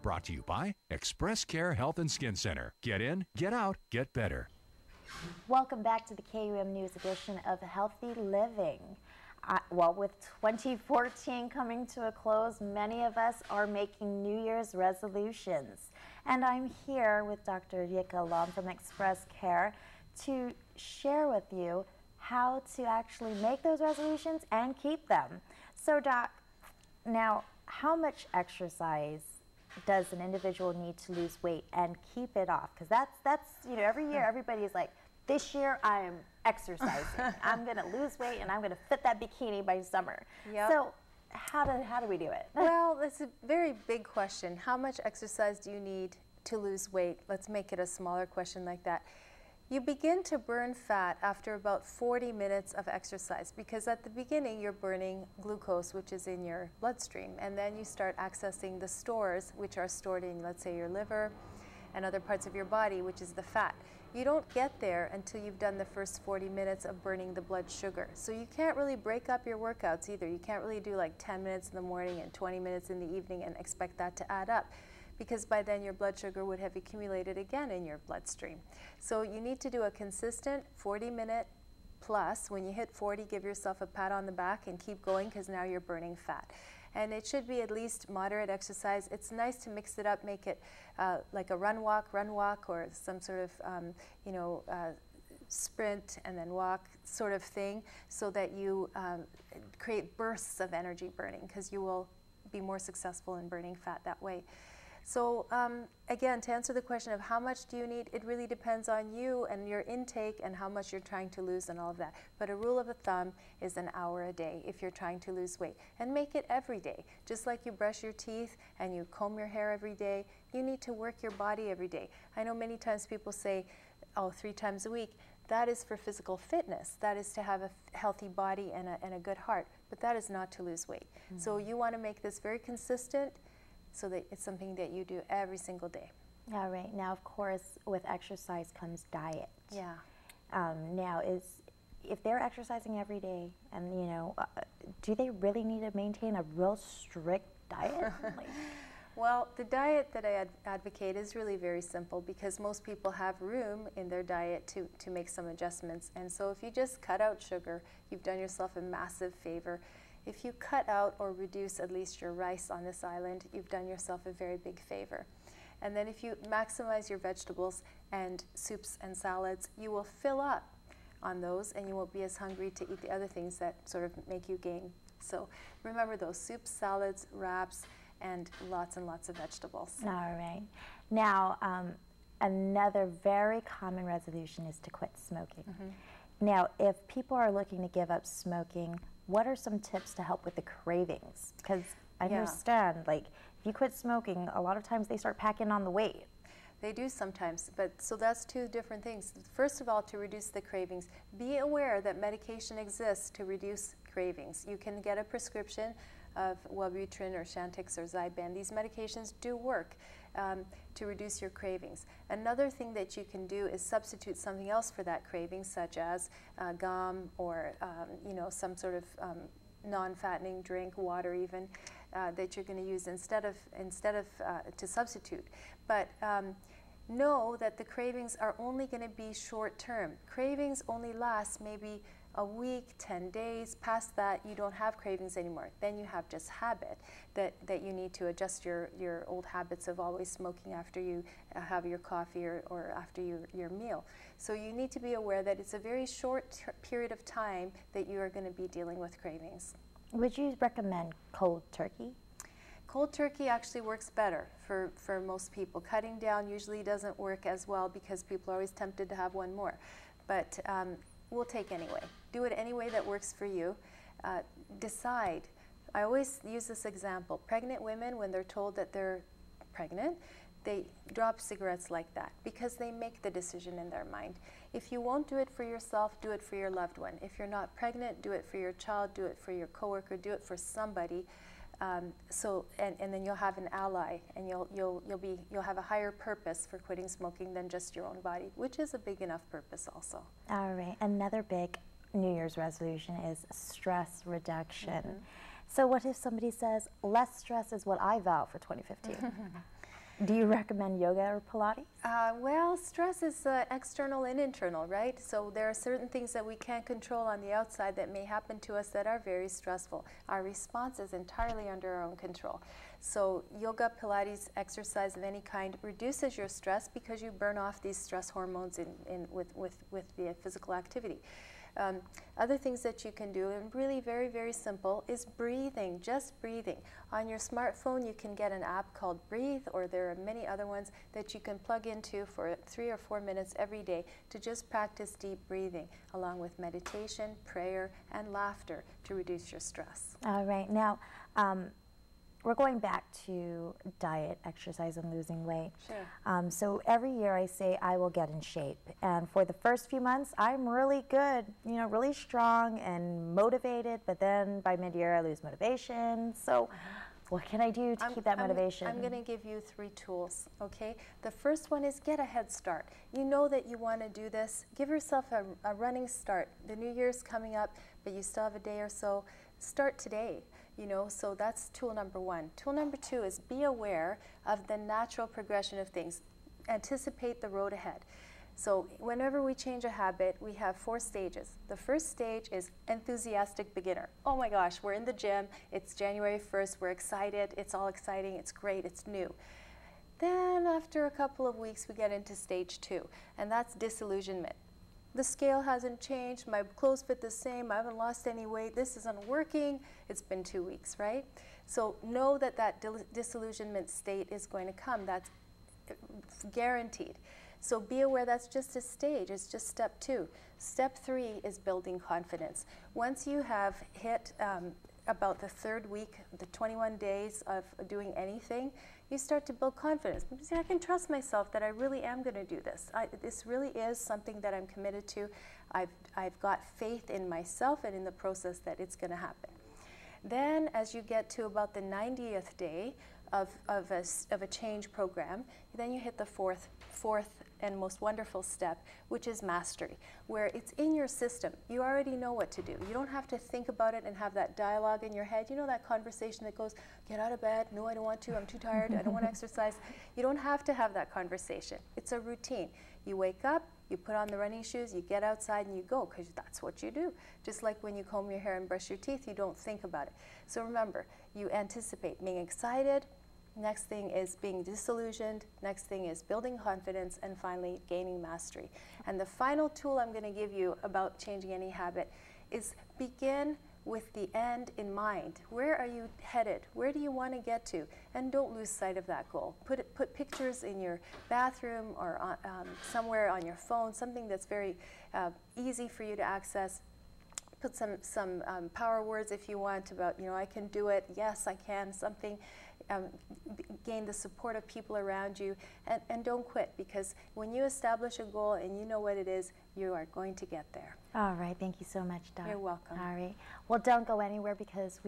Brought to you by ExpressCare Health and Skin Center. Get in, get out, get better. Welcome back to the KUM News edition of Healthy Living. Well, with 2014 coming to a close, many of us are making New Year's resolutions. And I'm here with Dr. Jitka Lom from ExpressCare to share with you how to actually make those resolutions and keep them. So, Doc, now, how much exercise does an individual need to lose weight and keep it off? Because that's you know, every year everybody's like, this year I am exercising. I'm going to lose weight and I'm going to fit that bikini by summer. Yep. So how do we do it? Well, that's a very big question. How much exercise do you need to lose weight? Let's make it a smaller question like that. You begin to burn fat after about 40 minutes of exercise, because at the beginning you're burning glucose, which is in your bloodstream, and then you start accessing the stores, which are stored in, let's say, your liver and other parts of your body, which is the fat. You don't get there until you've done the first 40 minutes of burning the blood sugar. So you can't really break up your workouts either. You can't really do like 10 minutes in the morning and 20 minutes in the evening and expect that to add up, because by then your blood sugar would have accumulated again in your bloodstream. So you need to do a consistent 40-minute plus. When you hit 40, give yourself a pat on the back and keep going, because now you're burning fat. And it should be at least moderate exercise. It's nice to mix it up, make it like a run walk, or some sort of sprint and then walk sort of thing, so that you create bursts of energy burning, because you will be more successful in burning fat that way. So again, to answer the question of how much do you need, it really depends on you and your intake and how much you're trying to lose and all of that. But a rule of thumb is an hour a day if you're trying to lose weight. And make it every day. Just like you brush your teeth and you comb your hair every day, you need to work your body every day. I know many times people say, oh, 3 times a week. That is for physical fitness. That is to have a healthy body and a good heart. But that is not to lose weight. Mm-hmm. So you want to make this very consistent, so that it's something that you do every single day. All right. Now, of course, with exercise comes diet. Yeah. Now, if they're exercising every day, and do they really need to maintain a real strict diet? Well, the diet that I advocate is really very simple, because most people have room in their diet to make some adjustments. And so if you just cut out sugar, you've done yourself a massive favor. If you cut out or reduce at least your rice on this island, you've done yourself a very big favor. And then if you maximize your vegetables and soups and salads, you will fill up on those and you won't be as hungry to eat the other things that sort of make you gain. So remember those soups, salads, wraps, and lots of vegetables. All right. Now, another very common resolution is to quit smoking. Mm-hmm. Now, if people are looking to give up smoking, what are some tips to help with the cravings? Because I understand, like, if you quit smoking, a lot of times they start packing on the weight. They do sometimes, but so that's 2 different things. First of all, to reduce the cravings, be aware that medication exists to reduce cravings. You can get a prescription of Wellbutrin or Chantix or Zyban. These medications do work to reduce your cravings. Another thing that you can do is substitute something else for that craving, such as gum or some sort of non-fattening drink, water even, that you're going to use instead of to substitute. But know that the cravings are only going to be short-term. Cravings only last maybe a week, 10 days. Past that, you don't have cravings anymore. Then you have just habit that you need to adjust your old habits of always smoking after you have your coffee or after your meal. So you need to be aware that it's a very short period of time that you are going to be dealing with cravings. Would you recommend cold turkey? Cold turkey actually works better for most people. Cutting down usually doesn't work as well, because people are always tempted to have one more. But we'll take anyway. Do it any way that works for you. Decide. I always use this example. Pregnant women, when they're told that they're pregnant, they drop cigarettes like that, because they make the decision in their mind. If you won't do it for yourself, do it for your loved one. If you're not pregnant, do it for your child, do it for your coworker, do it for somebody. And then you'll have an ally, and you'll have a higher purpose for quitting smoking than just your own body, which is a big enough purpose also. All right. Another big New Year's resolution is stress reduction. Mm-hmm. So what if somebody says, less stress is what I vow for 2015? Do you recommend yoga or Pilates? Well, stress is external and internal, right? So there are certain things that we can't control on the outside that may happen to us that are very stressful. Our response is entirely under our own control. So yoga, Pilates, exercise of any kind reduces your stress because you burn off these stress hormones with the physical activity. Other things that you can do, and really very, very simple, is breathing, just breathing. On your smartphone, you can get an app called Breathe, or there are many other ones that you can plug into for 3 or 4 minutes every day to just practice deep breathing, along with meditation, prayer, and laughter to reduce your stress. All right. Now, we're going back to diet, exercise, and losing weight. Sure. So every year I say I will get in shape. And for the first few months, I'm really good, you know, really strong and motivated. But then by mid-year, I lose motivation. So what can I do to keep that motivation? I'm going to give you 3 tools, okay? The first one is get a head start. You know that you want to do this. Give yourself a running start. The new year's coming up, but you still have a day or so. Start today. You know, so that's tool number 1. Tool number 2 is be aware of the natural progression of things. Anticipate the road ahead. So whenever we change a habit, we have 4 stages. The first stage is enthusiastic beginner. Oh my gosh, we're in the gym, it's January 1st, we're excited, it's all exciting, it's great, it's new. Then after a couple of weeks, we get into stage 2, and that's disillusionment. The scale hasn't changed, my clothes fit the same, I haven't lost any weight, this isn't working, it's been 2 weeks, right? So know that that disillusionment state is going to come, that's guaranteed. So be aware that's just a stage, it's just step 2. Step 3 is building confidence. Once you have hit about the 3rd week, the 21 days of doing anything, you start to build confidence. See, I can trust myself that I really am going to do this. This really is something that I'm committed to. I've got faith in myself and in the process that it's going to happen. Then as you get to about the 90th day of a change program, then you hit the fourth and most wonderful step, which is mastery, where it's in your system. You already know what to do. You don't have to think about it and have that dialogue in your head. You know that conversation that goes, get out of bed, no I don't want to, I'm too tired, I don't want to exercise. You don't have to have that conversation. It's a routine. You wake up, you put on the running shoes, you get outside and you go, because that's what you do. Just like when you comb your hair and brush your teeth, you don't think about it. So remember, you anticipate being excited. Next thing is being disillusioned. Next thing is building confidence, and finally gaining mastery. And the final tool I'm going to give you about changing any habit is begin with the end in mind. Where are you headed? Where do you want to get to? And don't lose sight of that goal. Put pictures in your bathroom or somewhere on your phone, something that's very easy for you to access. Put some power words if you want about, you know, I can do it, yes I can, something. Gain the support of people around you, and don't quit, because when you establish a goal and you know what it is, you are going to get there. All right, thank you so much, Doc. You're welcome. All right, well, don't go anywhere because we